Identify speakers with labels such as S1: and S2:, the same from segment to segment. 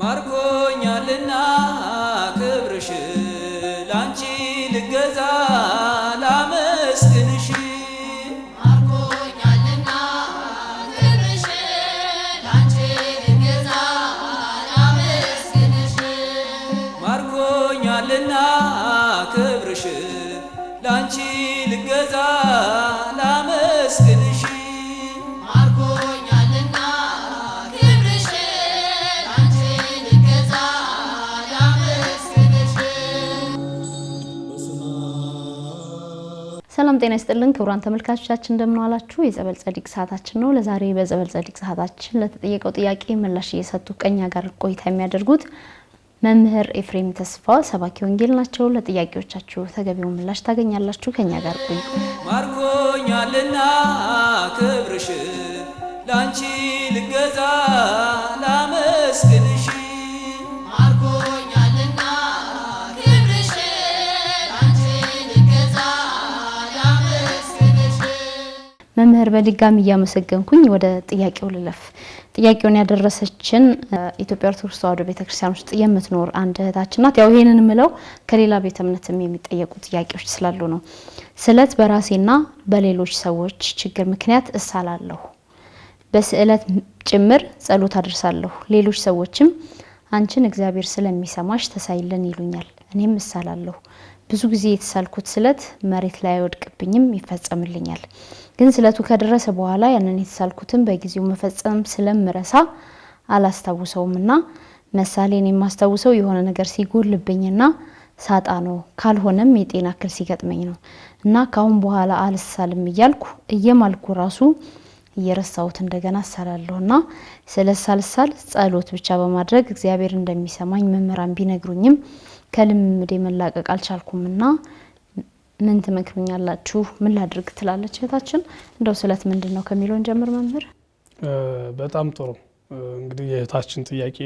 S1: ማርኮኛልና ክብርሽ ላንቺ ልገዛ ላመስግንሽ
S2: ማርኮኛልና ክብርሽ ላንቺ ልገዛ ላመስግንሽ
S1: ማርኮኛልና ክብርሽ ላንቺ ልገዛ ላመስግንሽ
S2: ማርኮኛልና ክብርሽ ላንቺ ልገዛ ላመስግንሽ
S3: ሰላም ጤና ይስጥልን ክቡራን ተመልካቾቻችን እንደምን ዋላችሁ። የጸበል ጸዲቅ ሰዓታችን ነው። ለዛሬ በጸበል ጸዲቅ ሰዓታችን ለተጠየቀው ጥያቄ ምላሽ እየሰጡ ከኛ ጋር ቆይታ የሚያደርጉት መምህር ኤፍሬም ተስፋ ሰባኪ ወንጌል ናቸው። ለጥያቄዎቻችሁ ተገቢው ምላሽ ታገኛላችሁ። ከኛ ጋር ቆዩ።
S1: ማርኮኛልና ክብርሽ ላንቺ ልገዛ ላመስግንሽ
S2: ማርኮኛልና ክብርሽ ላንቺ ልገዛ ላመስግንሽ
S3: መምህር በድጋሚ እያመሰገንኩኝ ወደ ጥያቄው ልለፍ። ጥያቄውን ያደረሰችን ኢትዮጵያ ኦርቶዶክስ ተዋሕዶ ቤተክርስቲያን ውስጥ የምትኖር አንድ እህታችን ናት። ያው ይሄንን ምለው ከሌላ ቤተ እምነትም የሚጠየቁ ጥያቄዎች ስላሉ ነው። ስለት በራሴና በሌሎች ሰዎች ችግር ምክንያት እሳላለሁ። በስዕለት ጭምር ጸሎት አድርሳለሁ። ሌሎች ሰዎችም አንቺን እግዚአብሔር ስለሚሰማሽ ተሳይልን ይሉኛል። እኔም እሳላለሁ። ብዙ ጊዜ የተሳልኩት ስለት መሬት ላይ አይወድቅብኝም፣ ይፈጸምልኛል። ግን ስለቱ ከደረሰ በኋላ ያንን የተሳልኩትን በጊዜው መፈጸም ስለምረሳ አላስታውሰውምና መሳሌን የማስታውሰው የሆነ ነገር ሲጎልብኝና ሳጣ ነው። ካልሆነም የጤና እክል ሲገጥመኝ ነው እና ካሁን በኋላ አልሳልም እያልኩ እየማልኩ ራሱ እየረሳሁት እንደገና እሳላለሁና ስለሳልሳል ጸሎት ብቻ በማድረግ እግዚአብሔር እንደሚሰማኝ መምህራን ቢነግሩኝም ከልምምዴ መላቀቅ አልቻልኩምና ምን ትመክሩኛላችሁ? ምን ላድርግ ትላለች እህታችን። እንደው ስለት ምንድነው ከሚለው ጀምር መምህር።
S4: በጣም ጥሩ። እንግዲህ የእህታችን ጥያቄ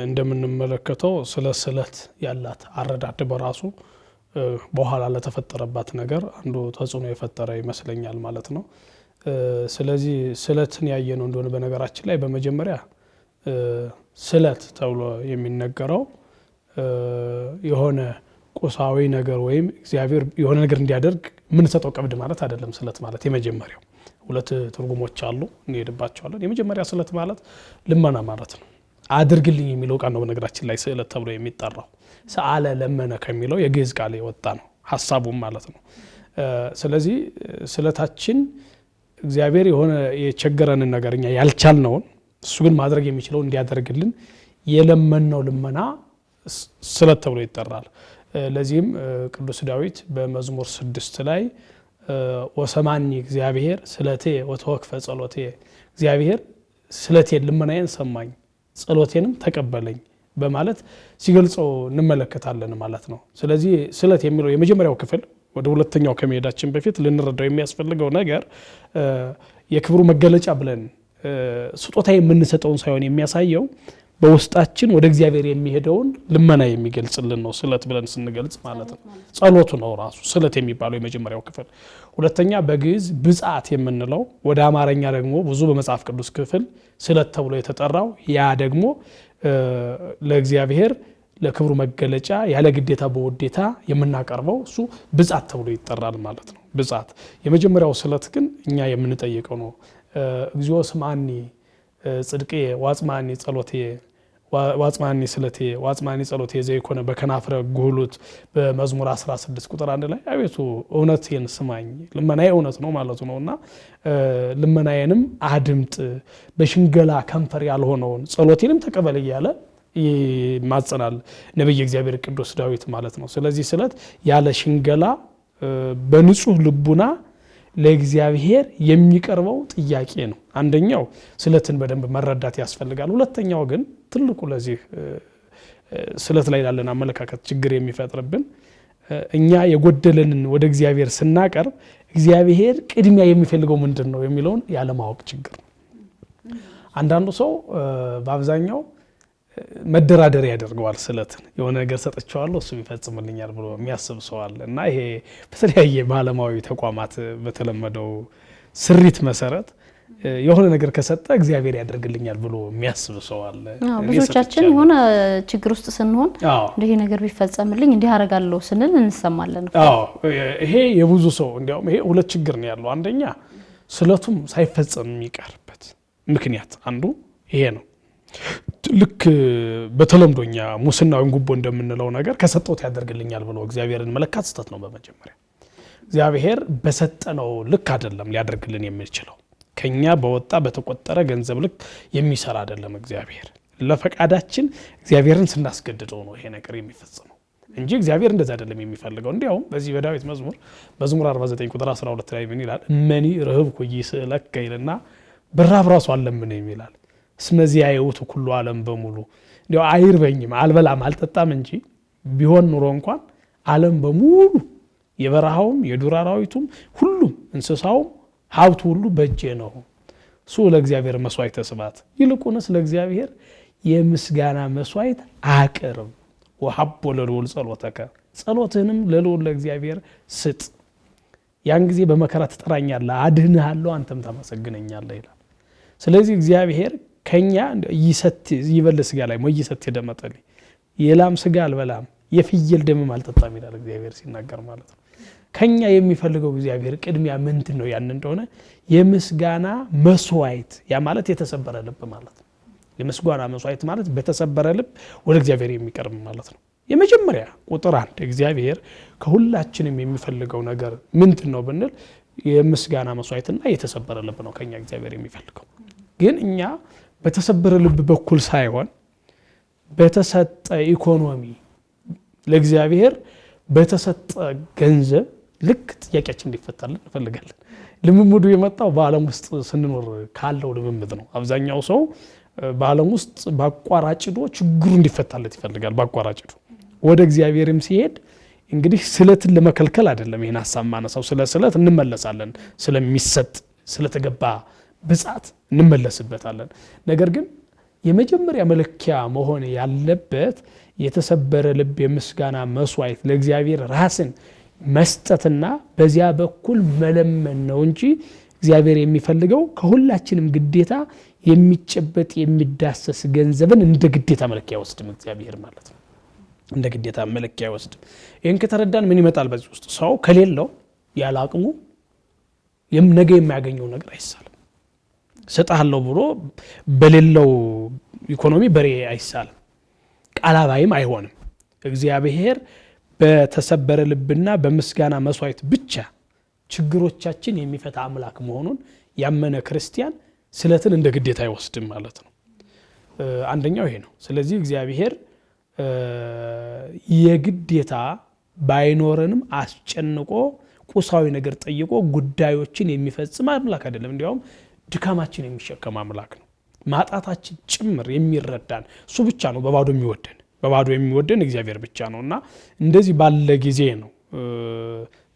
S4: እንደምንመለከተው ስለት ያላት አረዳድ በራሱ በኋላ ለተፈጠረባት ነገር አንዱ ተጽዕኖ የፈጠረ ይመስለኛል ማለት ነው። ስለዚህ ስለትን ያየነው እንደሆነ በነገራችን ላይ በመጀመሪያ ስለት ተብሎ የሚነገረው የሆነ ቁሳዊ ነገር ወይም እግዚአብሔር የሆነ ነገር እንዲያደርግ ምን ሰጠው ቀብድ ማለት አይደለም። ስለት ማለት የመጀመሪያው ሁለት ትርጉሞች አሉ፣ እንሄድባቸዋለን። የመጀመሪያ ስለት ማለት ልመና ማለት ነው። አድርግልኝ የሚለው ቃል ነው በነገራችን ላይ ስለት ተብሎ የሚጠራው። ሰአለ ለመነ ከሚለው የግዕዝ ቃል የወጣ ነው ሐሳቡም ማለት ነው። ስለዚህ ስለታችን እግዚአብሔር የሆነ የቸገረንን ነገር እኛ ያልቻልነውን እሱ ግን ማድረግ የሚችለው እንዲያደርግልን የለመነው ልመና ስለት ተብሎ ይጠራል። ለዚህም ቅዱስ ዳዊት በመዝሙር 6 ላይ ወሰማኒ እግዚአብሔር ስለቴ ወተወክፈ ጸሎቴ፣ እግዚአብሔር ስለቴን ልመናዬን ሰማኝ ጸሎቴንም ተቀበለኝ በማለት ሲገልጸው እንመለከታለን ማለት ነው። ስለዚህ ስለት የሚለው የመጀመሪያው ክፍል ወደ ሁለተኛው ከመሄዳችን በፊት ልንረዳው የሚያስፈልገው ነገር የክብሩ መገለጫ ብለን ስጦታ የምንሰጠውን ሳይሆን የሚያሳየው በውስጣችን ወደ እግዚአብሔር የሚሄደውን ልመና የሚገልጽልን ነው ስለት ብለን ስንገልጽ ማለት ነው። ጸሎቱ ነው ራሱ ስለት የሚባለው የመጀመሪያው ክፍል። ሁለተኛ በግዕዝ ብጻት የምንለው ወደ አማርኛ ደግሞ ብዙ በመጽሐፍ ቅዱስ ክፍል ስለት ተብሎ የተጠራው ያ ደግሞ ለእግዚአብሔር ለክብሩ መገለጫ ያለ ግዴታ በውዴታ የምናቀርበው እሱ ብጻት ተብሎ ይጠራል ማለት ነው። ብጻት የመጀመሪያው ስለት ግን እኛ የምንጠይቀው ነው። እግዚኦ ስማኒ ጽድቄ ዋጽማኒ ጸሎቴ ዋጽማኒ ስለቴ ዋጽማኒ ጸሎቴ ዘይኮነ በከናፍረ ጉህሉት በመዝሙር 16 ቁጥር 1 ላይ አቤቱ እውነቴን ስማኝ፣ ልመናዬ እውነት ነው ማለቱ ነውና ልመናዬንም አድምጥ፣ በሽንገላ ከንፈር ያልሆነውን ጸሎቴንም ተቀበል እያለ ይማጸናል ነብይ እግዚአብሔር ቅዱስ ዳዊት ማለት ነው። ስለዚህ ስለት ያለ ሽንገላ በንጹህ ልቡና ለእግዚአብሔር የሚቀርበው ጥያቄ ነው። አንደኛው ስለትን በደንብ መረዳት ያስፈልጋል። ሁለተኛው ግን ትልቁ ለዚህ ስለት ላይ ያለን አመለካከት ችግር የሚፈጥርብን እኛ የጎደለንን ወደ እግዚአብሔር ስናቀርብ እግዚአብሔር ቅድሚያ የሚፈልገው ምንድነው የሚለውን ያለ ማወቅ ችግር ነው። አንዳንዱ ሰው በአብዛኛው መደራደር ያደርገዋል። ስለትን የሆነ ነገር ሰጥቻለሁ እሱ ይፈጽምልኛል ብሎ የሚያስብ ሰው አለ እና ይሄ በተለያየ ባለማዊ ተቋማት በተለመደው ስሪት መሰረት የሆነ ነገር ከሰጠ እግዚአብሔር ያደርግልኛል ብሎ የሚያስብ ሰው አለ።
S3: ብዙዎቻችን የሆነ ችግር ውስጥ ስንሆን ይሄ ነገር ቢፈጸምልኝ እንዲህ አደርጋለሁ ስንል እንሰማለን።
S4: ይሄ የብዙ ሰው እንዲያውም ይሄ ሁለት ችግር ነው ያለው። አንደኛ ስለቱም ሳይፈጸም የሚቀርበት ምክንያት አንዱ ይሄ ነው። ልክ በተለምዶኛ ሙስናውን ጉቦ እንደምንለው ነገር ከሰጠውት ያደርግልኛል ብሎ እግዚአብሔርን መለካት ስተት ነው። በመጀመሪያ እግዚአብሔር በሰጠነው ልክ አይደለም ሊያደርግልን የሚችለው። ከኛ በወጣ በተቆጠረ ገንዘብ ልክ የሚሰራ አይደለም እግዚአብሔር። ለፈቃዳችን እግዚአብሔርን ስናስገድደው ነው ይሄ ነገር የሚፈጸመው እንጂ እግዚአብሔር እንደዛ አይደለም የሚፈልገው። እንዲያውም በዚህ በዳዊት መዝሙር 49 ቁጥር 12 ላይ ምን ይላል? መኒ ረህብኩ ይስለከ ይልና ብራብ ራሱ አለምን ይላል። ስለዚህ ያዩት ሁሉ ዓለም በሙሉ እንዲያው አይርበኝም አልበላም አልጠጣም እንጂ ቢሆን ኑሮ እንኳን ዓለም በሙሉ የበረሃውም የዱር አራዊቱም ሁሉም እንስሳውም ሀብቱ ሁሉ በእጄ ነው። እሱ ለእግዚአብሔር መስዋዕት ተስባት ይልቁንስ ለእግዚአብሔር የምስጋና መስዋዕት አቅርብ። ወሀቦ ለልዑል ጸሎተከ ጸሎትህንም ለልዑል ለእግዚአብሔር ስጥ። ያን ጊዜ በመከራ ትጠራኛለህ አድንሃለሁ አንተም ታመሰግነኛለህ ይላል። ስለዚህ እግዚአብሔር ከኛ ይሰት ይበል ስጋ ላይ ወይሰት ደመጠል የላም ስጋ አልበላም የፍየል ደም አልጠጣም ይላል እግዚአብሔር ሲናገር ማለት ነው። ከኛ የሚፈልገው እግዚአብሔር ቅድሚያ ምንድን ነው? ያን እንደሆነ የምስጋና መስዋዕት ያ ማለት የተሰበረ ልብ ማለት ነው። የምስጋና መስዋዕት ማለት በተሰበረ ልብ ወደ እግዚአብሔር የሚቀርብ ማለት ነው። የመጀመሪያ ቁጥር 1 እግዚአብሔር ከሁላችንም የሚፈልገው ነገር ምንድነው ብንል የምስጋና መስዋዕትና የተሰበረ ልብ ነው ከኛ እግዚአብሔር የሚፈልገው። ግን እኛ በተሰበረ ልብ በኩል ሳይሆን በተሰጠ ኢኮኖሚ ለእግዚአብሔር በተሰጠ ገንዘብ ልክ ጥያቄያችን እንዲፈታልን እንፈልጋለን። ልምምዱ የመጣው በዓለም ውስጥ ስንኖር ካለው ልምምድ ነው። አብዛኛው ሰው በዓለም ውስጥ ባቋራጭዶ ችግሩ እንዲፈታለት ይፈልጋል። ባቋራጭዶ ወደ እግዚአብሔርም ሲሄድ እንግዲህ ስለትን ለመከልከል አይደለም ይሄን ሐሳብ ማነሳው። ስለት እንመለሳለን፣ ስለሚሰጥ ስለተገባ ብጻት እንመለስበታለን። ነገር ግን የመጀመሪያ መለኪያ መሆን ያለበት የተሰበረ ልብ የምስጋና መስዋዕት ለእግዚአብሔር ራስን መስጠትና በዚያ በኩል መለመን ነው እንጂ እግዚአብሔር የሚፈልገው ከሁላችንም ግዴታ የሚጨበጥ የሚዳሰስ ገንዘብን እንደ ግዴታ መለኪያ ወስድም እግዚአብሔር ማለት ነው። እንደ ግዴታ መለኪያ ወስድም። ይሄን ከተረዳን ምን ይመጣል? በዚህ ውስጥ ሰው ከሌለው ያለ አቅሙ ነገ የሚያገኘው ነገር አይሳልም። ሰጣለው ብሎ በሌለው ኢኮኖሚ በሬ አይሳልም፣ ቃላባይም አይሆንም። እግዚአብሔር በተሰበረ ልብና በምስጋና መስዋዕት ብቻ ችግሮቻችን የሚፈታ አምላክ መሆኑን ያመነ ክርስቲያን ስለትን እንደ ግዴታ አይወስድም ማለት ነው። አንደኛው ይሄ ነው። ስለዚህ እግዚአብሔር የግዴታ ባይኖርንም አስጨንቆ ቁሳዊ ነገር ጠይቆ ጉዳዮችን የሚፈጽም አምላክ አይደለም። እንዲያውም ድካማችን የሚሸከም አምላክ ነው። ማጣታችን ጭምር የሚረዳን እሱ ብቻ ነው። በባዶ የሚወደን እግዚአብሔር ብቻ ነውና እንደዚህ ባለ ጊዜ ነው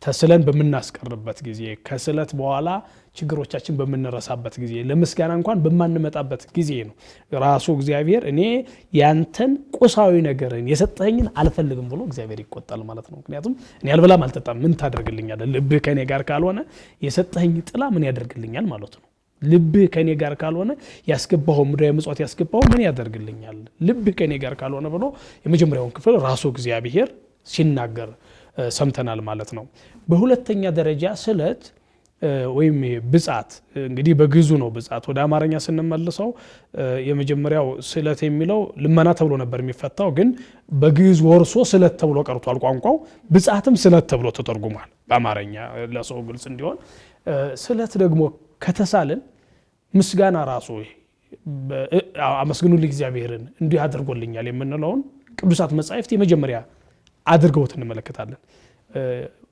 S4: ተስለን በመናስቀርበት ጊዜ ከስለት በኋላ ችግሮቻችን በመነረሳበት ጊዜ ለምስጋና እንኳን በማንመጣበት ጊዜ ነው ራሱ እግዚአብሔር እኔ ያንተን ቁሳዊ ነገርን የሰጠኸኝን አልፈልግም ብሎ እግዚአብሔር ይቆጣል ማለት ነው። ምክንያቱም እኔ አልበላም አልጠጣም ምን ታደርግልኛለህ? ልብህ ከኔ ጋር ካልሆነ የሰጠኸኝ ጥላ ምን ያደርግልኛል ማለት ነው። ልብህ ከኔ ጋር ካልሆነ ያስገባው ምድራዊ ምጽዋት ያስገባው ምን ያደርግልኛል? ልብህ ከኔ ጋር ካልሆነ ብሎ የመጀመሪያውን ክፍል ራሱ እግዚአብሔር ሲናገር ሰምተናል ማለት ነው። በሁለተኛ ደረጃ ስለት ወይም ብጻት እንግዲህ በግዙ ነው። ብጻት ወደ አማርኛ ስንመልሰው የመጀመሪያው ስለት የሚለው ልመና ተብሎ ነበር የሚፈታው፣ ግን በግዙ ወርሶ ስለት ተብሎ ቀርቷል ቋንቋው። ብጻትም ስለት ተብሎ ተተርጉሟል በአማርኛ ለሰው ግልጽ እንዲሆን። ስለት ደግሞ ከተሳልን ምስጋና ራሱ አመስግኑልኝ እግዚአብሔርን እንዲህ አድርጎልኛል የምንለውን ቅዱሳት መጻሕፍት የመጀመሪያ አድርገውት እንመለከታለን።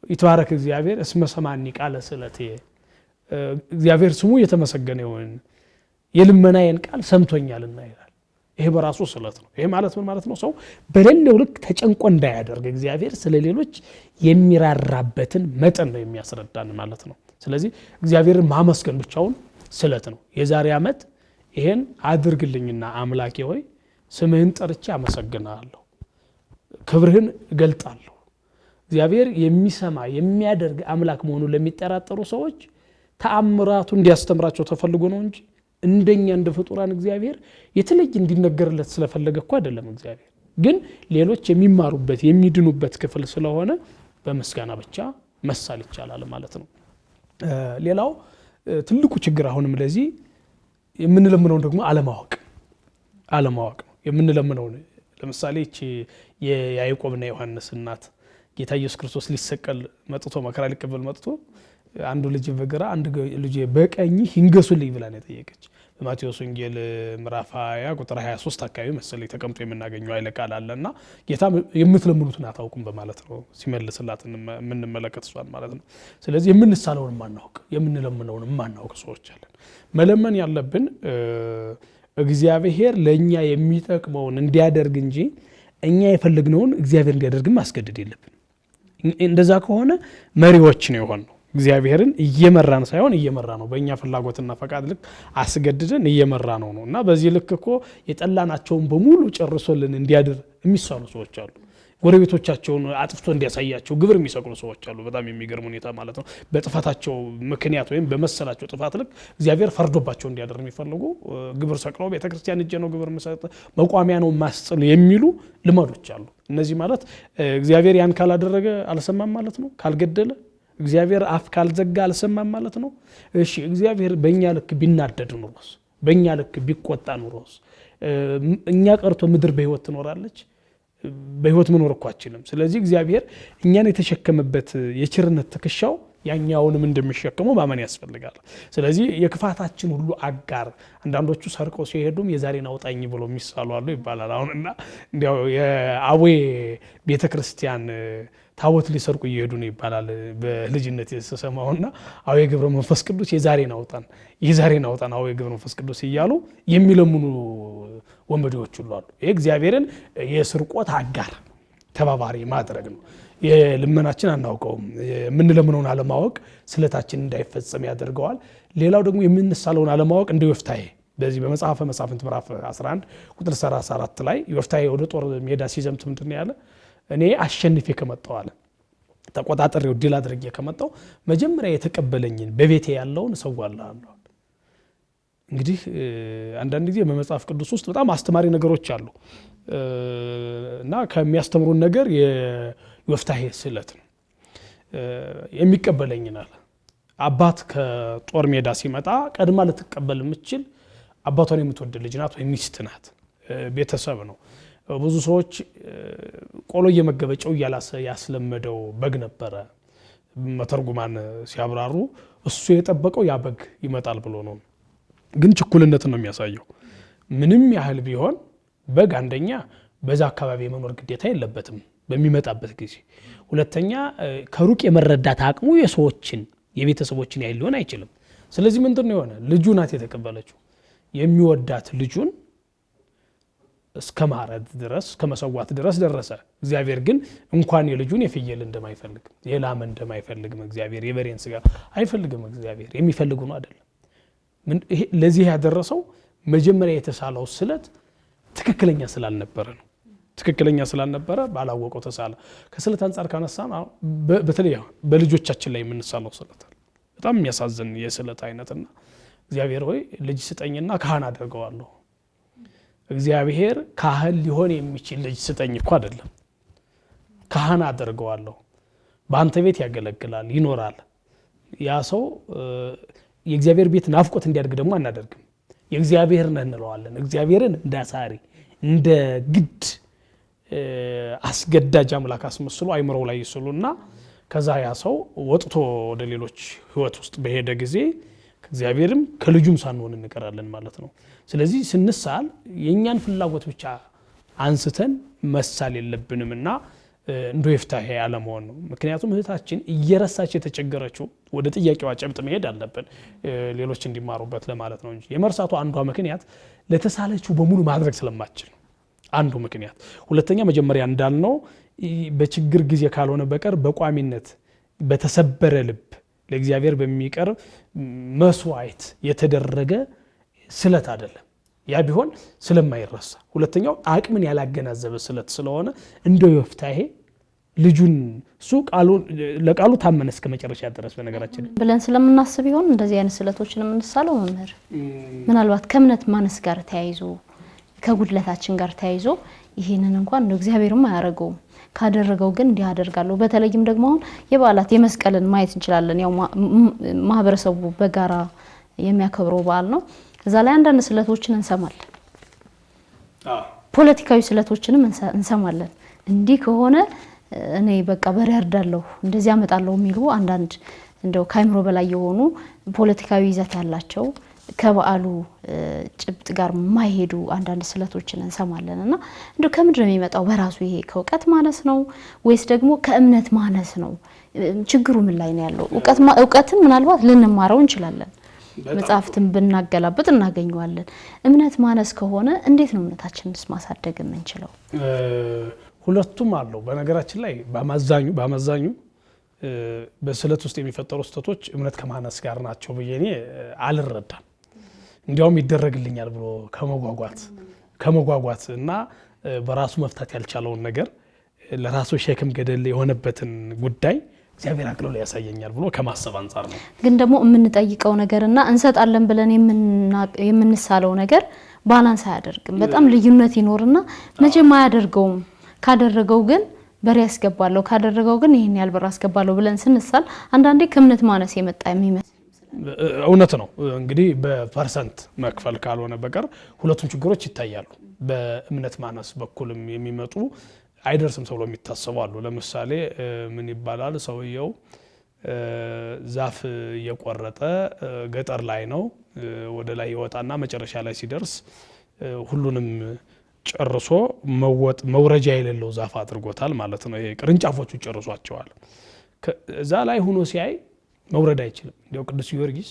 S4: ይትባረክ እግዚአብሔር እስመ ሰማኒ ቃለ ስለቴ፣ እግዚአብሔር ስሙ የተመሰገነ ይሁን የልመናዬን ቃል ሰምቶኛልና ይላል። ይሄ በራሱ ስለት ነው። ይሄ ማለት ምን ማለት ነው? ሰው በሌለው ልክ ተጨንቆ እንዳያደርግ እግዚአብሔር ስለሌሎች የሚራራበትን መጠን ነው የሚያስረዳን ማለት ነው። ስለዚህ እግዚአብሔርን ማመስገን ብቻውን ስለት ነው። የዛሬ ዓመት ይሄን አድርግልኝና አምላኬ ሆይ ስምህን ጠርቼ አመሰግናለሁ፣ ክብርህን እገልጣለሁ። እግዚአብሔር የሚሰማ የሚያደርግ አምላክ መሆኑን ለሚጠራጠሩ ሰዎች ተአምራቱ እንዲያስተምራቸው ተፈልጎ ነው እንጂ እንደኛ እንደ ፍጡራን እግዚአብሔር የተለየ እንዲነገርለት ስለፈለገ እኮ አይደለም። እግዚአብሔር ግን ሌሎች የሚማሩበት የሚድኑበት ክፍል ስለሆነ በመስጋና ብቻ መሳል ይቻላል ማለት ነው። ሌላው ትልቁ ችግር አሁንም ለዚህ የምንለምነው ደግሞ አለማወቅ ነው። የምንለምነው ለምሳሌ እቺ የያዕቆብና ዮሐንስ እናት ጌታ ኢየሱስ ክርስቶስ ሊሰቀል መጥቶ መከራ ሊቀበል መጥቶ አንዱ ልጅ በግራ አንዱ ልጅ በቀኝ ይንገሱልኝ ብላ ነው የጠየቀች። በማቴዎስ ወንጌል ምዕራፍ 20 ቁጥር 23 አካባቢ መሰለኝ ተቀምጦ የምናገኘው አይለ ቃል አለና ጌታ የምትለምኑትን አታውቁም በማለት ነው ሲመልስላት የምንመለከት እሷን ማለት ነው። ስለዚህ የምንሳለውን ማናውቅ የምንለምነውን ማናውቅ ሰዎች አለን። መለመን ያለብን እግዚአብሔር ለኛ የሚጠቅመውን እንዲያደርግ እንጂ እኛ የፈለግነውን እግዚአብሔር እንዲያደርግም ማስገደድ የለብን። እንደዛ ከሆነ መሪዎች ነው የሆነው። እግዚአብሔርን እየመራን ሳይሆን እየመራ ነው በእኛ ፍላጎትና ፈቃድ ልክ አስገድደን እየመራ ነውና በዚህ ልክ እኮ የጠላናቸውን በሙሉ ጨርሶልን እንዲያድር የሚሳሉ ሰዎች አሉ። ጎረቤቶቻቸውን አጥፍቶ እንዲያሳያቸው ግብር የሚሰቅሉ ሰዎች አሉ። በጣም የሚገርም ሁኔታ ማለት ነው። በጥፋታቸው ምክንያት ወይም በመሰላቸው ጥፋት ልክ እግዚአብሔር ፈርዶባቸው እንዲያደር የሚፈልጉ ግብር ሰቅለው ቤተክርስቲያን እጄ ነው ግብር መስጠት መቋሚያ ነው ማስጥል የሚሉ ልማዶች አሉ። እነዚህ ማለት እግዚአብሔር ያን ካላደረገ አልሰማም ማለት ነው። ካልገደለ እግዚአብሔር አፍ ካልዘጋ አልሰማም ማለት ነው። እሺ እግዚአብሔር በእኛ ልክ ቢናደድ ኑሮስ በእኛ ልክ ቢቆጣ ኑሮስ እኛ ቀርቶ ምድር በህይወት ትኖራለች? በህይወት መኖር እኮ አይችልም። ስለዚህ እግዚአብሔር እኛን የተሸከመበት የቸርነት ትከሻው ያኛውንም እንደሚሸከመው ማመን ያስፈልጋል። ስለዚህ የክፋታችን ሁሉ አጋር አንዳንዶቹ ሰርቀው ሲሄዱም የዛሬን አውጣኝ ብሎ የሚሳሉ አሉ ይባላል። አሁንና እንዲያው የአዌ ቤተክርስቲያን ታቦት ሊሰርቁ እየሄዱ ነው ይባላል በልጅነት የተሰማውና አዌ ገብረ መንፈስ ቅዱስ የዛሬን አውጣን አዌ ገብረ መንፈስ ቅዱስ እያሉ የሚለምኑ ወንበዴዎች ሁሉ አሉ። ይሄ እግዚአብሔርን የስርቆት አጋር ተባባሪ ማድረግ ነው። የልመናችን አናውቀውም። የምንለምነውን አለማወቅ ስለታችን እንዳይፈጸም ያደርገዋል። ሌላው ደግሞ የምንሳለውን አለማወቅ እንደ ዮፍታሔ በዚህ በመጽሐፈ መሳፍንት ምዕራፍ 11 ቁጥር 34 ላይ ዮፍታሔ ወደ ጦር ሜዳ ሲዘምት ምንድነው ያለ? እኔ አሸንፌ ከመጣው አለ ተቆጣጣሪው ድል አድርጌ ከመጣው መጀመሪያ የተቀበለኝን በቤቴ ያለውን ሰዋላለሁ። እንግዲህ አንዳንድ ጊዜ በመጽሐፍ ቅዱስ ውስጥ በጣም አስተማሪ ነገሮች አሉ እና ከሚያስተምሩን ነገር የዮፍታሔ ስለት ነው። የሚቀበለኝን አለ አባት ከጦር ሜዳ ሲመጣ ቀድማ ልትቀበል የምትችል አባቷን የምትወድ ልጅ ናት ወይ ሚስት ናት፣ ቤተሰብ ነው። ብዙ ሰዎች ቆሎ እየመገበጨው ያስለመደው በግ ነበረ። መተርጉማን ሲያብራሩ እሱ የጠበቀው ያ በግ ይመጣል ብሎ ነው። ግን ችኩልነትን ነው የሚያሳየው። ምንም ያህል ቢሆን በግ አንደኛ በዛ አካባቢ የመኖር ግዴታ የለበትም በሚመጣበት ጊዜ፣ ሁለተኛ ከሩቅ የመረዳት አቅሙ የቤተሰቦችን ያህል ሊሆን አይችልም። ስለዚህ ምንድነው የሆነ ልጁ ናት የተቀበለችው። የሚወዳት ልጁን እስከ ማረድ ድረስ ከመሰዋት ድረስ ደረሰ። እግዚአብሔር ግን እንኳን የልጁን የፍየል እንደማይፈልግ የላም እንደማይፈልግ እግዚአብሔር የበሬን ስጋ አይፈልግም። እግዚአብሔር የሚፈልጉ ነው አይደለም። ለዚህ ያደረሰው መጀመሪያ የተሳለው ስለት ትክክለኛ ስላልነበረ ባላወቀው ተሳለ። ከስለት አንፃር ካነሳን በተለይ በልጆቻችን ላይ የምንሳለው ስለት በጣም የሚያሳዝን የስለት አይነትና እግዚአብሔር ሆይ ልጅ ስጠኝና ካህን አደርገዋለሁ። እግዚአብሔር ካህን ሊሆን የሚችል ልጅ ስጠኝ እኮ አይደለም፣ ካህን አደርገዋለሁ። በአንተ ቤት ያገለግላል ይኖራል። ያ ሰው የእግዚአብሔር ቤት ናፍቆት እንዲያድግ ደግሞ አናደርግም። የእግዚአብሔር ነን እንለዋለን። እግዚአብሔርን እንዳሳሪ እንደ ግድ አስገዳጅ አምላክ አስመስሎ አይምሮው ላይ ይስሉና ከዛ ያ ሰው ወጥቶ ወደ ሌሎች ህይወት ውስጥ በሄደ ጊዜ ከእግዚአብሔርም ከልጁም ሳንሆን እንቀራለን ማለት ነው። ስለዚህ ስንሳል የኛን ፍላጎት ብቻ አንስተን መሳል የለብንምና እንደ ዮፍታሔ አለመሆን ነው። ምክንያቱም እህታችን እየረሳች የተቸገረችው ወደ ጥያቄዋ ጨብጥ መሄድ አለብን ሌሎች እንዲማሩበት ለማለት ነው እንጂ የመርሳቱ አንዷ ምክንያት ለተሳለችው በሙሉ ማድረግ ስለማትችል አንዱ ምክንያት። ሁለተኛ መጀመሪያ እንዳልነው በችግር ጊዜ ካልሆነ በቀር በቋሚነት በተሰበረ ልብ ለእግዚአብሔር በሚቀርብ መስዋዕት የተደረገ ስለት አይደለም። ያ ቢሆን ስለማይረሳ፣ ሁለተኛው አቅምን ያላገናዘበ ስለት ስለሆነ እንደ ዮፍታሔ ልጁን እሱ ለቃሉ ታመነ እስከ መጨረሻ ድረስ በነገራችን
S3: ብለን ስለምናስብ ይሆን እንደዚህ አይነት ስለቶችን የምንሳለው መምህር? ምናልባት ከእምነት ማነስ ጋር ተያይዞ ከጉድለታችን ጋር ተያይዞ ይሄንን እንኳን እንደው እግዚአብሔርም አያረገውም ካደረገው ግን እንዲህ አደርጋለሁ። በተለይም ደግሞ አሁን የበዓላት የመስቀልን ማየት እንችላለን። ያው ማህበረሰቡ በጋራ የሚያከብረው በዓል ነው። እዛ ላይ አንዳንድ ስለቶችን እንሰማለን። ፖለቲካዊ ስለቶችንም እንሰማለን። እንዲህ ከሆነ እኔ በቃ በሬ አርዳለሁ እንደዚህ አመጣለሁ የሚሉ አንዳንድ እንደው ካይምሮ በላይ የሆኑ ፖለቲካዊ ይዘት ያላቸው ከበዓሉ ጭብጥ ጋር ማይሄዱ አንዳንድ ስለቶችን እንሰማለንና እንደው ከምንድን ነው የሚመጣው? በራሱ ይሄ ከእውቀት ማነስ ነው ወይስ ደግሞ ከእምነት ማነስ ነው? ችግሩ ምን ላይ ነው ያለው? እውቀትን ምናልባት ልንማረው እንችላለን። መጽሐፍትን ብናገላብጥ እናገኘዋለን። እምነት ማነስ ከሆነ እንዴት ነው እምነታችንስ ማሳደግ የምንችለው?
S4: ሁለቱም አለው። በነገራችን ላይ በአመዛኙ በስለት ውስጥ የሚፈጠሩ ስህተቶች እምነት ከማነስ ጋር ናቸው ብዬ እኔ አልረዳም። እንዲያውም ይደረግልኛል ብሎ ከመጓጓት እና በራሱ መፍታት ያልቻለውን ነገር ለራሱ ሸክም ገደል የሆነበትን ጉዳይ እግዚአብሔር አቅሎ ያሳየኛል ብሎ ከማሰብ አንፃር ነው።
S3: ግን ደግሞ የምንጠይቀው ነገርና እንሰጣለን ብለን የምንሳለው ነገር ባላንስ አያደርግም። በጣም ልዩነት ይኖርና መቼም አያደርገውም። ካደረገው ግን በሬ ያስገባለሁ ካደረገው ግን ይሄን ያህል ብር አስገባለሁ ብለን ስንሳል አንዳንዴ ከእምነት ማነስ የመጣ የሚመስል
S4: እውነት ነው። እንግዲህ በፐርሰንት መክፈል ካልሆነ በቀር ሁለቱም ችግሮች ይታያሉ። በእምነት ማነስ በኩልም የሚመጡ አይደርስም ተብሎ የሚታሰቡ አሉ። ለምሳሌ ምን ይባላል? ሰውየው ዛፍ እየቆረጠ ገጠር ላይ ነው ወደ ላይ ይወጣና መጨረሻ ላይ ሲደርስ ሁሉንም ጨርሶ መውረጃ የሌለው ዛፍ አድርጎታል ማለት ነው። ይሄ ቅርንጫፎቹ ጨርሷቸዋል። እዛ ላይ ሆኖ ሲያይ መውረድ አይችልም። እንዲያው ቅዱስ ጊዮርጊስ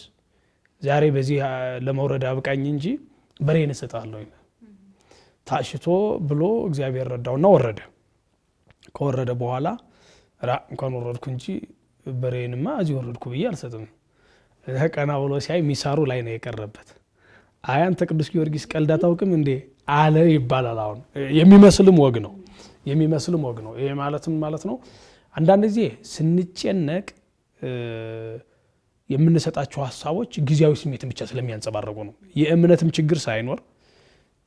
S4: ዛሬ በዚህ ለመውረድ አብቃኝ እንጂ በሬን እሰጣለሁ ይላል። ታሽቶ ብሎ እግዚአብሔር ረዳውና ወረደ። ከወረደ በኋላ እንኳን ወረድኩ እንጂ በሬንማ እዚህ ወረድኩ ብዬ አልሰጥም። ቀና ብሎ ሲያይ ሚሳሩ ላይ ነው የቀረበት። አይ አንተ ቅዱስ ጊዮርጊስ ቀልድ አታውቅም እንዴ አለ ይባላል። አሁን የሚመስልም ወግ ነው። ይሄ ማለት ነው አንዳንድ ጊዜ ስንጨነቅ የምንሰጣቸው ሐሳቦች ጊዜያዊ ስሜትን ብቻ ስለሚያንጸባርቁ ነው። የእምነትም ችግር ሳይኖር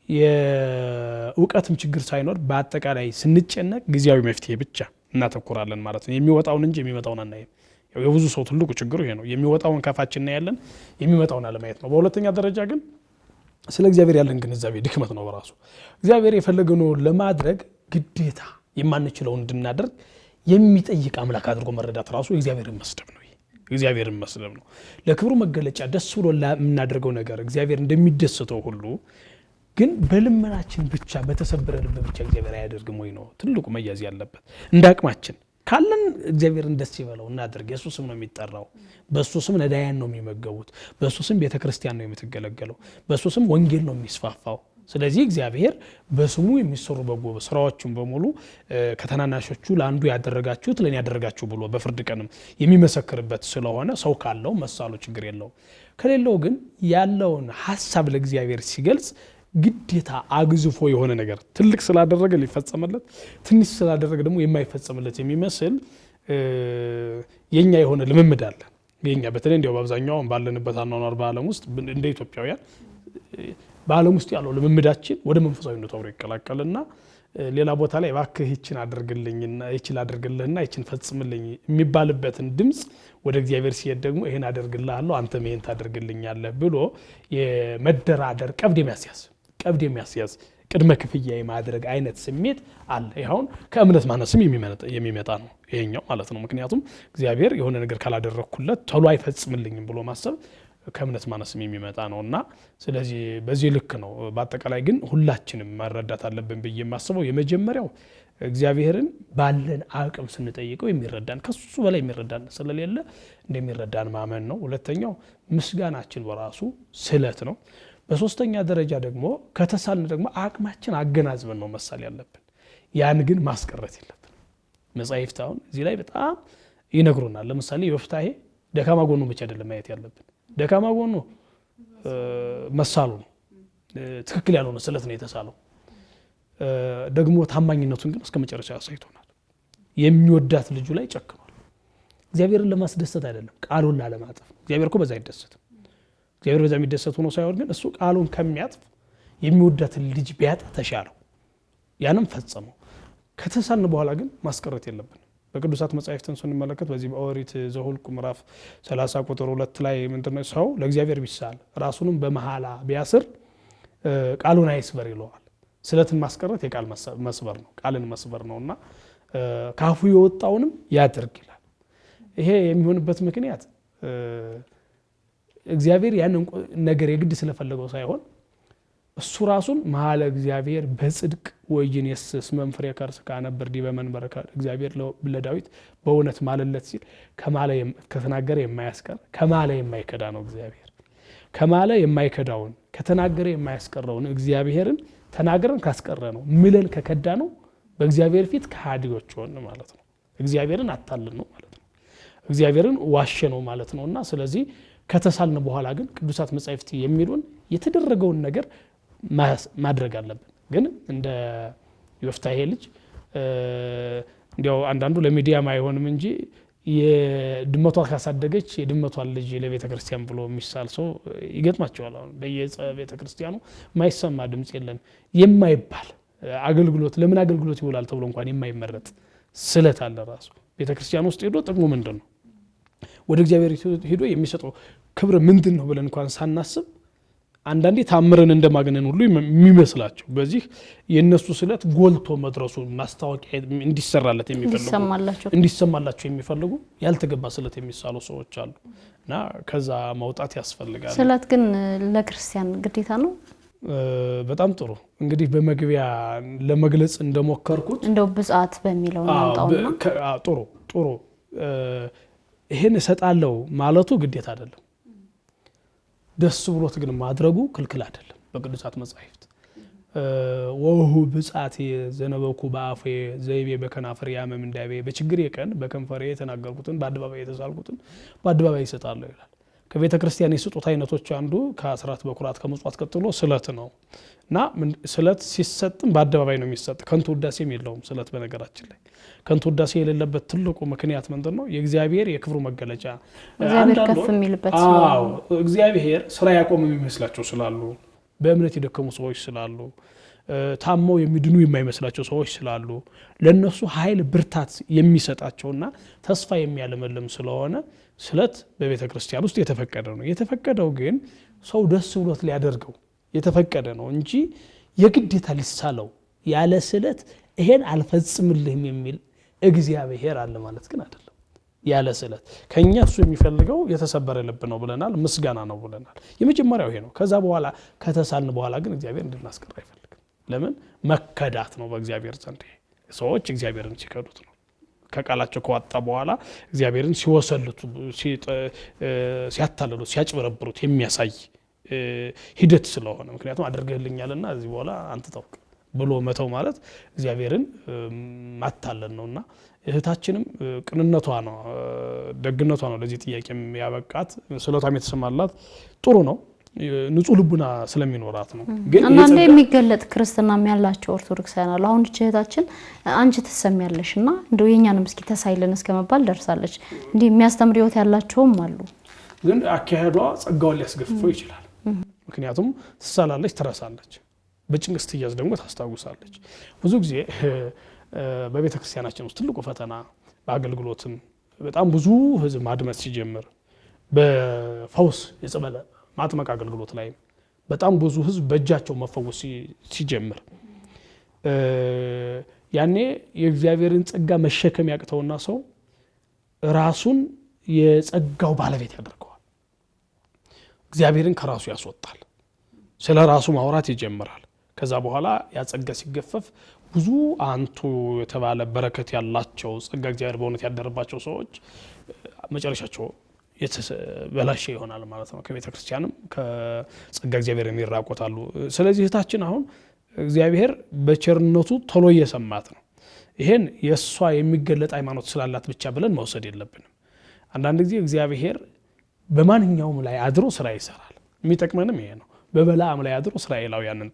S4: የእውቀትም ችግር ሳይኖር በአጠቃላይ ስንጨነቅ ጊዜያዊ መፍትሄ ብቻ እናተኩራለን ማለት ነው። የሚወጣውን እንጂ የሚመጣውን አናይም። የብዙ ሰው ትልቁ ችግሩ ይሄ ነው። የሚወጣውን ከፋችን እናያለን፣ የሚመጣውን አለማየት ነው። በሁለተኛ ደረጃ ግን ስለ እግዚአብሔር ያለን ግንዛቤ ድክመት ነው በራሱ። እግዚአብሔር የፈለገውን ለማድረግ ግዴታ የማንችለውን እንድናደርግ የሚጠይቅ አምላክ አድርጎ መረዳት ራሱ እግዚአብሔርን መስደብ ነው። እግዚአብሔርን መስደብ ነው። ለክብሩ መገለጫ ደስ ብሎ ለምናደርገው ነገር እግዚአብሔር እንደሚደሰተው ሁሉ ግን በልመናችን ብቻ በተሰበረ ልብ ብቻ እግዚአብሔር አያደርግም ወይ ነው ትልቁ መያዝ ያለበት። እንደ አቅማችን ካለን እግዚአብሔርን ደስ ይበለው እናድርግ። የሱ ስም ነው የሚጠራው። በሱ ስም ነዳያን ነው የሚመገቡት። በሱ ስም ቤተክርስቲያን ነው የምትገለገለው። በሱ ስም ወንጌል ነው የሚስፋፋው። ስለዚህ እግዚአብሔር በስሙ የሚሰሩ በጎ ስራዎችን በሙሉ ከተናናሾቹ ለአንዱ ያደረጋችሁት ለኔ ያደረጋችሁ ብሎ በፍርድ ቀንም የሚመሰክርበት ስለሆነ ሰው ካለው መሳሉ ችግር የለው። ከሌለው ግን ያለውን ሐሳብ ለእግዚአብሔር ሲገልጽ ግዴታ አግዝፎ የሆነ ነገር ትልቅ ስላደረገ ሊፈጸምለት ትንሽ ስላደረገ ደግሞ የማይፈጸምለት የሚመስል የኛ የሆነ ልምምድ አለ። የኛ በተለይ እንደው በአብዛኛው ባለንበት አኗኗር በዓለም ውስጥ እንደ ኢትዮጵያውያን በዓለም ውስጥ ያለው ልምምዳችን ወደ መንፈሳዊነቱ አብሮ ይቀላቀልና ሌላ ቦታ ላይ እባክህ ይችን አድርግልኝና ይችን አድርግልህና ይችን ፈጽምልኝ የሚባልበትን ድምጽ ወደ እግዚአብሔር ሲሄድ ደግሞ ይሄን አደርግልሃለሁ አንተም ይሄን ታደርግልኛለህ ብሎ የመደራደር ቀብድ የሚያስያዝ ቅድመ ክፍያ የማድረግ አይነት ስሜት አለ። ይሁን ከእምነት ማነስም የሚመጣ ነው ይሄኛው ማለት ነው። ምክንያቱም እግዚአብሔር የሆነ ነገር ካላደረኩለት ቶሎ አይፈጽምልኝም ብሎ ማሰብ ከእምነት ማነስም የሚመጣ ነውና ስለዚህ በዚህ ልክ ነው። በአጠቃላይ ግን ሁላችንም መረዳት አለብን ብዬ የማስበው የመጀመሪያው እግዚአብሔርን ባለን አቅም ስንጠይቀው የሚረዳን ከሱ በላይ የሚረዳን ስለሌለ እንደሚረዳን ማመን ነው። ሁለተኛው ምስጋናችን በራሱ ስለት ነው። በሶስተኛ ደረጃ ደግሞ ከተሳልን ደግሞ አቅማችን አገናዝበን ነው መሳል ያለብን። ያን ግን ማስቀረት የለብን። መጻሕፍት አሁን እዚህ ላይ በጣም ይነግሩናል። ለምሳሌ ዮፍታሔ ደካማ ጎኑ ብቻ አይደለም ማየት ያለብን። ደካማ ጎኑ መሳሉ ነው፣ ትክክል ያልሆነ ስለት ነው የተሳለው። ደግሞ ታማኝነቱን ግን እስከ መጨረሻ አሳይቶናል። የሚወዳት ልጁ ላይ ጨክኗል። እግዚአብሔርን ለማስደሰት አይደለም፣ ቃሉን ላለማጥፍ። እግዚአብሔር እኮ በዛ አይደሰትም። እግዚአብሔር በዛ የሚደሰት ሆኖ ሳይሆን ግን እሱ ቃሉን ከሚያጥፍ የሚወዳትን ልጅ ቢያጣ ተሻለው። ያንም ፈጸመው። ከተሳልን በኋላ ግን ማስቀረት የለብንም። በቅዱሳት መጻሕፍትን ስንመለከት በዚህ በኦሪት ዘኍልቍ ምዕራፍ 30 ቁጥር 2 ላይ ምንድነው ሰው ለእግዚአብሔር ቢሳል ራሱንም በመሐላ ቢያስር ቃሉን አይስበር ይለዋል። ስለትን ማስቀረት የቃል መስበር ነው፣ ቃልን መስበር ነውና ካፉ የወጣውንም ያድርግ ይላል። ይሄ የሚሆንበት ምክንያት እግዚአብሔር ያንን ነገር የግድ ስለፈለገው ሳይሆን እሱ ራሱን መሐለ እግዚአብሔር በጽድቅ ወይንየስስ መንፈሬ ከርስከ አነብር ዲበ መንበረ እግዚአብሔር ለዳዊት በእውነት ማለለት ሲል ከተናገረ የማያስቀር ከማለ የማይከዳ ነው። እግዚአብሔር ከማለ የማይከዳውን ከተናገረ የማያስቀረውን እግዚአብሔርን ተናገረን ካስቀረ ነው ምለን ከከዳ ነው በእግዚአብሔር ፊት ከሃዲዎች ሆነ ማለት ነው። እግዚአብሔርን አታልን ነው ማለት ነው። እግዚአብሔርን ዋሸ ነው ማለት ነውና ስለዚህ ከተሳልን በኋላ ግን ቅዱሳት መጻሕፍት የሚሉን የተደረገውን ነገር ማድረግ አለብን። ግን እንደ ዮፍታሔ ልጅ እንዲያው አንዳንዱ ለሚዲያም አይሆንም እንጂ የድመቷ ካሳደገች የድመቷን ልጅ ለቤተ ክርስቲያን ብሎ የሚሳል ሰው ይገጥማቸዋል። አሁን በየቤተ ክርስቲያኑ ማይሰማ ድምጽ የለም የማይባል አገልግሎት ለምን አገልግሎት ይውላል ተብሎ እንኳን የማይመረጥ ስለት አለ። ራሱ ቤተ ክርስቲያን ውስጥ ሄዶ ጥቅሙ ምንድነው? ወደ እግዚአብሔር ሄዶ የሚሰጠው ክብር ምንድነው ብለን እንኳን ሳናስብ አንዳንዴ ታምረን እንደማገነን ሁሉ የሚመስላቸው በዚህ የነሱ ስለት ጎልቶ መድረሱ ማስታወቂያ እንዲሰራለት የሚፈልጉ እንዲሰማላቸው የሚፈልጉ ያልተገባ ስለት የሚሳሉ ሰዎች አሉ እና ከዛ መውጣት ያስፈልጋል። ስለት ግን ለክርስቲያን ግዴታ ነው። በጣም ጥሩ። እንግዲህ በመግቢያ ለመግለጽ እንደሞከርኩት እንደው ብጻት በሚለው ነው ጥሩ ይሄን እሰጣለሁ ማለቱ ግዴታ አይደለም። ደስ ብሎት ግን ማድረጉ ክልክል አይደለም። በቅዱሳት መጻሕፍት ወሁ ብጻት ዘነበኩ በአፌ ዘይቤ በከናፍር ያመም እንዳይቤ በችግር የቀን በከንፈሬ የተናገርኩትን በአደባባይ የተሳልኩትን በአደባባይ ይሰጣለሁ ይላል። ከቤተ ክርስቲያን የስጦታ አይነቶች አንዱ ከአስራት በኩራት ከመጽዋት ቀጥሎ ስለት ነው እና ስለት ሲሰጥም በአደባባይ ነው የሚሰጥ። ከንቱ ውዳሴም የለውም ስለት። በነገራችን ላይ ከንቱ ውዳሴ የሌለበት ትልቁ ምክንያት ምንድነው? የእግዚአብሔር የክብሩ መገለጫ እግዚአብሔር ከፍ የሚልበት ነው። እግዚአብሔር ስራ ያቆመ የሚመስላቸው ስላሉ፣ በእምነት የደከሙ ሰዎች ስላሉ፣ ታመው የሚድኑ የማይመስላቸው ሰዎች ስላሉ ለነሱ ኃይል ብርታት የሚሰጣቸውና ተስፋ የሚያለመልም ስለሆነ ስለት በቤተ ክርስቲያን ውስጥ የተፈቀደ ነው። የተፈቀደው ግን ሰው ደስ ብሎት ሊያደርገው የተፈቀደ ነው እንጂ የግዴታ ሊሳለው ያለ ስለት ይሄን አልፈጽምልህም የሚል እግዚአብሔር አለ ማለት ግን አይደለም። ያለ ስለት ከኛ እሱ የሚፈልገው የተሰበረ ልብ ነው ብለናል፣ ምስጋና ነው ብለናል። የመጀመሪያው ይሄ ነው። ከዛ በኋላ ከተሳልን በኋላ ግን እግዚአብሔር እንድናስቀር አይፈልግም። ለምን? መከዳት ነው በእግዚአብሔር ዘንድ። ሰዎች እግዚአብሔርን ሲከዱት ነው። ከቃላቸው ከወጣ በኋላ እግዚአብሔርን ሲወሰልቱ፣ ሲያታልሉት፣ ሲያጭበረብሩት የሚያሳይ ሂደት ስለሆነ ምክንያቱም አድርገህልኛልና እዚህ በኋላ አንተ ተውቅ ብሎ መተው ማለት እግዚአብሔርን ማታለል ነውና እህታችንም ቅንነቷ ነው ደግነቷ ነው ለዚህ ጥያቄ ያበቃት። ስለቷም የተሰማላት ጥሩ ነው። ንጹህ ልቡና ስለሚኖራት ነው። ግን አንዴ የሚገለጥ ክርስትናም ያላቸው ኦርቶዶክሳውያን አሉ። አሁን እህታችን አንቺ ትሰሚያለሽና እንደው የኛንም እስኪ ተሳይለን እስከመባል ደርሳለች። እንዴ የሚያስተምር ህይወት ያላቸውም አሉ። ግን አካሄዷ ጸጋውን ሊያስገፍፈው ይችላል። ምክንያቱም ትሳላለች፣ ትረሳለች፣ በጭንቅ ስትያዝ ደግሞ ታስታውሳለች። ብዙ ጊዜ በቤተ ክርስቲያናችን ውስጥ ትልቁ ፈተና በአገልግሎትም በጣም ብዙ ህዝብ ማድመጥ ሲጀምር በፈውስ የጸበለ ማጥመቅ አገልግሎት ላይ በጣም ብዙ ህዝብ በእጃቸው መፈወስ ሲጀምር ያኔ የእግዚአብሔርን ጸጋ መሸከም ያቅተውና ሰው ራሱን የጸጋው ባለቤት ያደርገዋል። እግዚአብሔርን ከራሱ ያስወጣል። ስለ ራሱ ማውራት ይጀምራል። ከዛ በኋላ ያ ጸጋ ሲገፈፍ ብዙ አንቱ የተባለ በረከት ያላቸው ጸጋ እግዚአብሔር በእውነት ያደረባቸው ሰዎች መጨረሻቸው የተበላሸ ይሆናል ማለት ነው። ከቤተ ክርስቲያንም ከጸጋ እግዚአብሔር የሚራቆታሉ። ስለዚህ እህታችን አሁን እግዚአብሔር በቸርነቱ ቶሎ እየሰማት ነው። ይሄን የሷ የሚገለጥ ሃይማኖት ስላላት ብቻ ብለን መውሰድ የለብንም። አንዳንድ ጊዜ እግዚአብሔር በማንኛውም ላይ አድሮ ስራ ይሰራል። የሚጠቅመንም ይሄ ነው። በበለዓም ላይ አድሮ እስራኤላውያንን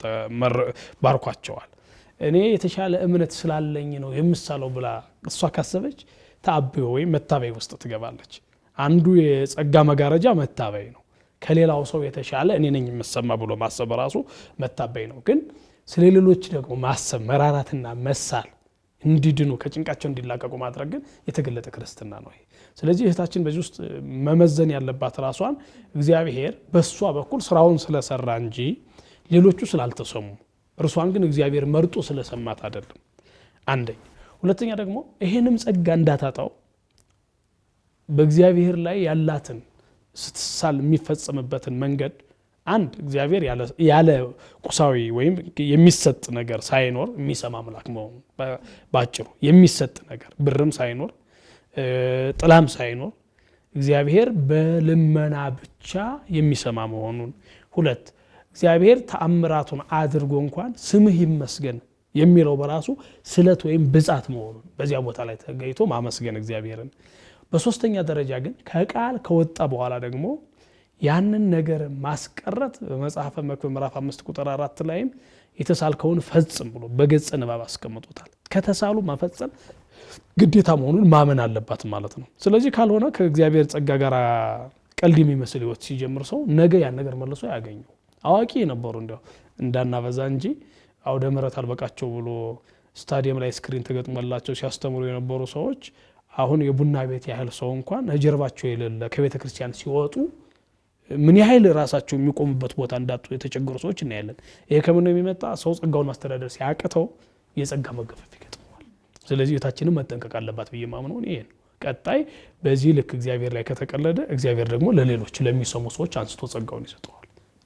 S4: ባርኳቸዋል። እኔ የተሻለ እምነት ስላለኝ ነው የምሳለው ብላ እሷ ካሰበች ታብዮ ወይ መታበይ ውስጥ ትገባለች አንዱ የጸጋ መጋረጃ መታበይ ነው ከሌላው ሰው የተሻለ እኔ ነኝ የምሰማ ብሎ ማሰብ ራሱ መታበይ ነው ግን ስለሌሎች ደግሞ ማሰብ መራራትና መሳል እንዲድኑ ከጭንቃቸው እንዲላቀቁ ማድረግ ግን የተገለጠ ክርስትና ነው ስለዚህ እህታችን በዚህ ውስጥ መመዘን ያለባት ራሷን እግዚአብሔር በሷ በኩል ስራውን ስለሰራ እንጂ ሌሎቹ ስላልተሰሙ እርሷን ግን እግዚአብሔር መርጦ ስለሰማት አይደለም አንደኛ ሁለተኛ ደግሞ ይሄንም ጸጋ እንዳታጣው በእግዚአብሔር ላይ ያላትን ስትሳል የሚፈጸምበትን መንገድ አንድ እግዚአብሔር ያለ ቁሳዊ ወይም የሚሰጥ ነገር ሳይኖር የሚሰማ አምላክ መሆኑ ባጭሩ የሚሰጥ ነገር ብርም ሳይኖር ጥላም ሳይኖር እግዚአብሔር በልመና ብቻ የሚሰማ መሆኑን ሁለት እግዚአብሔር ተአምራቱን አድርጎ እንኳን ስምህ ይመስገን የሚለው በራሱ ስለት ወይም ብጻት መሆኑን በዚያ ቦታ ላይ ተገይቶ ማመስገን እግዚአብሔርን በሶስተኛ ደረጃ ግን ከቃል ከወጣ በኋላ ደግሞ ያንን ነገር ማስቀረት በመጽሐፈ መክብብ ምዕራፍ 5 ቁጥር 4 ላይም የተሳልከውን ፈጽም ብሎ በገጽ ንባብ አስቀምጦታል ከተሳሉ ማፈጸም ግዴታ መሆኑን ማመን አለባት ማለት ነው ስለዚህ ካልሆነ ከእግዚአብሔር ጸጋ ጋር ቀልድ የሚመስል ህይወት ሲጀምር ሰው ነገ ያን ነገር መልሶ ያገኘው አዋቂ ነበሩ እንዳናበዛ እንጂ አውደ ምሕረት አልበቃቸው ብሎ ስታዲየም ላይ ስክሪን ተገጥሞላቸው ሲያስተምሩ የነበሩ ሰዎች አሁን የቡና ቤት ያህል ሰው እንኳን እጀርባቸው የሌለ ከቤተ ክርስቲያን ሲወጡ ምን ያህል ራሳቸው የሚቆሙበት ቦታ እንዳጡ የተቸገሩ ሰዎች እናያለን ይሄ ከምን ነው የሚመጣ ሰው ጸጋውን ማስተዳደር ሲያቅተው የጸጋ መገፈፍ ይገጥመዋል ስለዚህ እታችንን መጠንቀቅ አለባት በየማምነው ይሄ ነው ቀጣይ በዚህ ልክ እግዚአብሔር ላይ ከተቀለደ እግዚአብሔር ደግሞ ለሌሎች ለሚሰሙ ሰዎች አንስቶ ጸጋውን ይሰጣል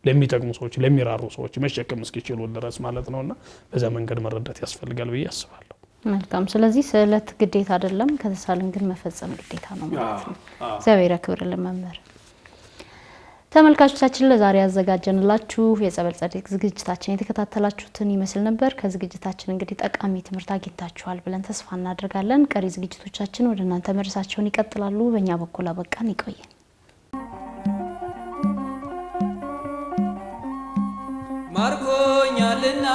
S4: ለሚጠቅሙ ሰዎች ለሚራሩ ሰዎች መሸከም እስኪችሉ ድረስ ማለት ነውና በዛ መንገድ መረዳት ያስፈልጋል ብዬ አስባለሁ
S3: መልካም ስለዚህ ስለት ግዴታ አይደለም ከተሳልን ግን መፈጸም ግዴታ ነው ማለት ነው እግዚአብሔር ያክብርልን መምህር ተመልካቾቻችን ለዛሬ ያዘጋጀንላችሁ የጸበል ጸዲቅ ዝግጅታችን የተከታተላችሁትን ይመስል ነበር ከዝግጅታችን እንግዲህ ጠቃሚ ትምህርት አግኝታችኋል ብለን ተስፋ እናደርጋለን ቀሪ ዝግጅቶቻችን ወደ እናንተ መድረሳቸውን ይቀጥላሉ በእኛ በኩል አበቃን ይቆየን
S1: ማርኮኛልና